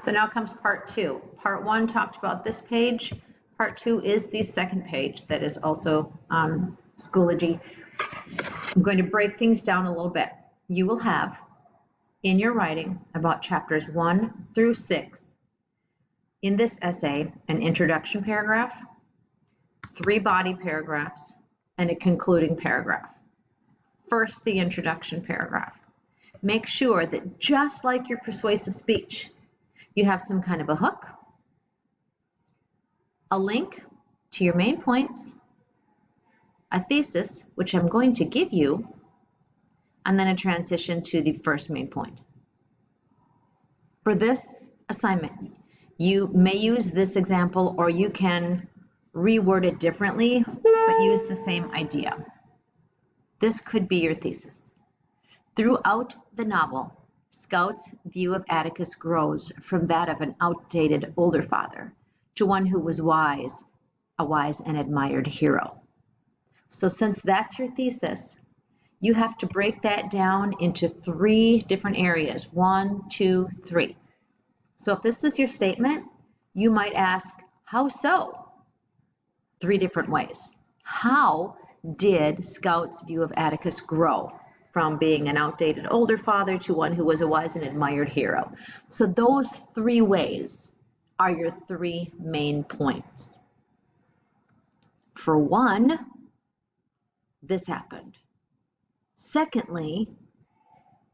So now comes part two. Part one talked about this page. Part two is the second page that is also Schoology. I'm going to break things down a little bit. You will have in your writing about chapters 1 through 6 in this essay an introduction paragraph, 3 body paragraphs, and a concluding paragraph. First, the introduction paragraph. Make sure that just like your persuasive speech, you have some kind of a hook, a link to your main points, a thesis, which I'm going to give you, and then a transition to the first main point. For this assignment, you may use this example or you can reword it differently, but use the same idea. This could be your thesis. Throughout the novel, Scout's view of Atticus grows from that of an outdated older father to one who was wise, a wise and admired hero. So since that's your thesis, you have to break that down into 3 different areas. 1, 2, 3. So if this was your statement, you might ask, how so? 3 different ways. How did Scout's view of Atticus grow from being an outdated older father to one who was a wise and admired hero? So those 3 ways are your 3 main points. For one, this happened. Secondly,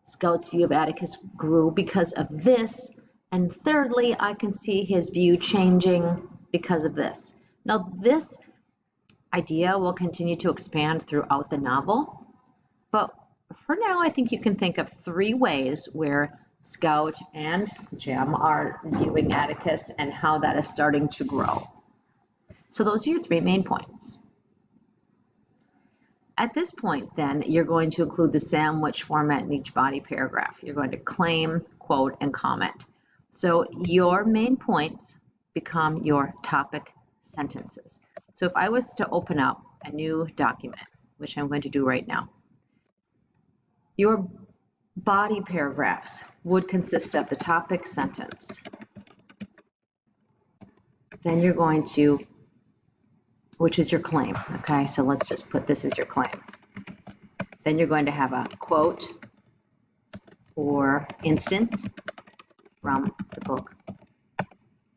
Scout's view of Atticus grew because of this. And thirdly, I can see his view changing because of this. Now, this idea will continue to expand throughout the novel, but for now, I think you can think of 3 ways where Scout and Jem are viewing Atticus and how that is starting to grow. So those are your 3 main points. At this point, then, you're going to include the sandwich format in each body paragraph. You're going to claim, quote, and comment. So your main points become your topic sentences. So if I was to open up a new document, which I'm going to do right now, your body paragraphs would consist of the topic sentence. Then you're going to, which is your claim, okay? So let's just put this as your claim. Then you're going to have a quote or instance from the book,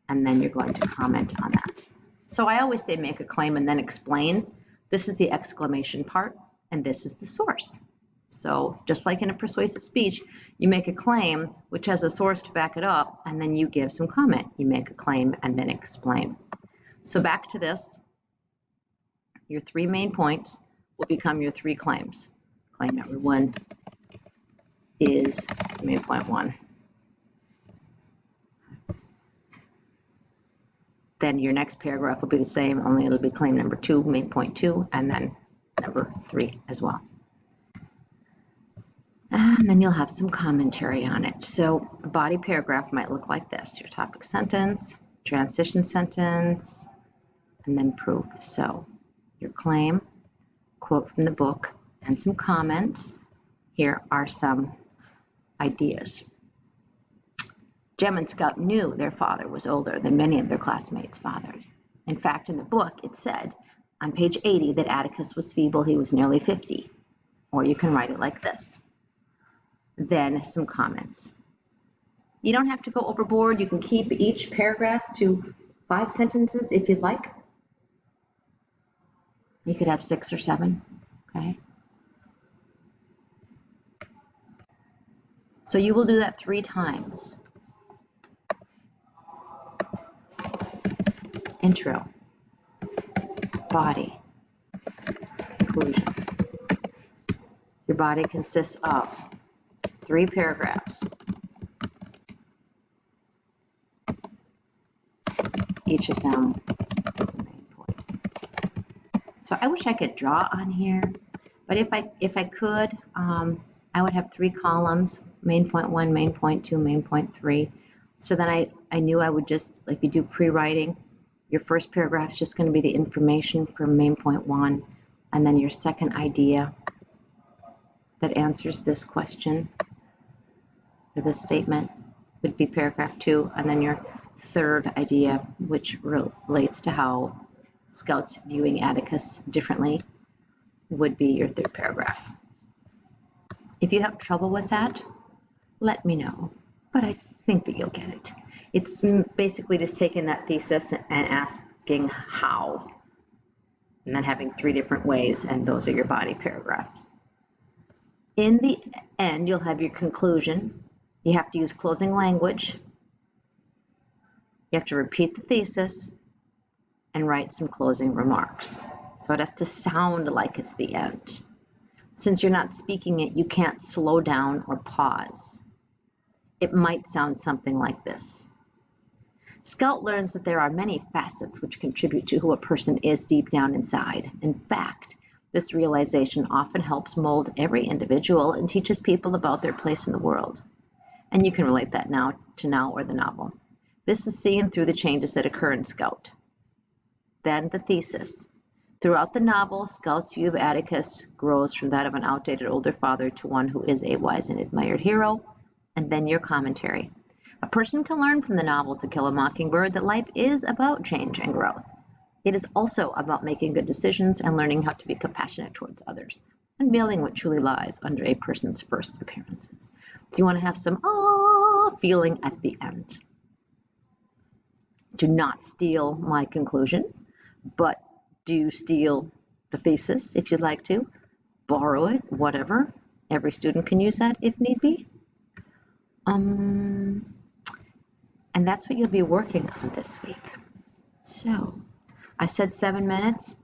and then you're going to comment on that. So I always say make a claim and then explain. This is the exclamation part, and this is the source. So just like in a persuasive speech, you make a claim which has a source to back it up, and then you give some comment. You make a claim and then explain. So back to this. Your 3 main points will become your 3 claims. Claim number 1 is main point 1. Then your next paragraph will be the same, only it'll be claim number 2, main point 2, and then number 3 as well. And then you'll have some commentary on it. So a body paragraph might look like this: your topic sentence, transition sentence, and then proof. So your claim, quote from the book, and some comments. Here are some ideas. Jem and Scout knew their father was older than many of their classmates' fathers. In fact, in the book, it said on page 80 that Atticus was feeble, he was nearly 50. Or you can write it like this. Then some comments. You don't have to go overboard. You can keep each paragraph to 5 sentences if you'd like. You could have 6 or 7, okay? So you will do that 3 times. Intro, body, conclusion. Your body consists of 3 paragraphs. Each of them is a main point. So I wish I could draw on here, but if I could, I would have 3 columns: main point 1, main point 2, main point 3. So then I knew I would just, like you do pre-writing, your first paragraph is just going to be the information from main point 1, and then your second idea that answers this question or this statement would be paragraph 2, and then your third idea, which relates to how Scouts viewing Atticus differently, would be your third paragraph. If you have trouble with that, let me know, but I think that you'll get it. It's basically just taking that thesis and asking how, and then having 3 different ways, and those are your body paragraphs. In the end, you'll have your conclusion. You have to use closing language. You have to repeat the thesis and write some closing remarks. So it has to sound like it's the end. Since you're not speaking it, you can't slow down or pause. It might sound something like this. Scout learns that there are many facets which contribute to who a person is deep down inside. In fact, this realization often helps mold every individual and teaches people about their place in the world. And you can relate that now to Now or the novel. This is seen through the changes that occur in Scout. Then the thesis. Throughout the novel, Scout's view of Atticus grows from that of an outdated older father to one who is a wise and admired hero. And then your commentary. A person can learn from the novel To Kill a Mockingbird that life is about change and growth. It is also about making good decisions and learning how to be compassionate towards others, unveiling what truly lies under a person's first appearances. You want to have some feeling at the end. Do not steal my conclusion, but do steal the thesis if you'd like to. Borrow it, whatever. Every student can use that if need be. And that's what you'll be working on this week. So, I said 7 minutes.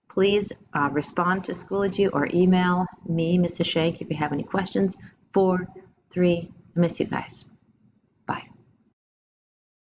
Please respond to Schoology or email me, Mrs. Shank, if you have any questions. 4, 3, I miss you guys.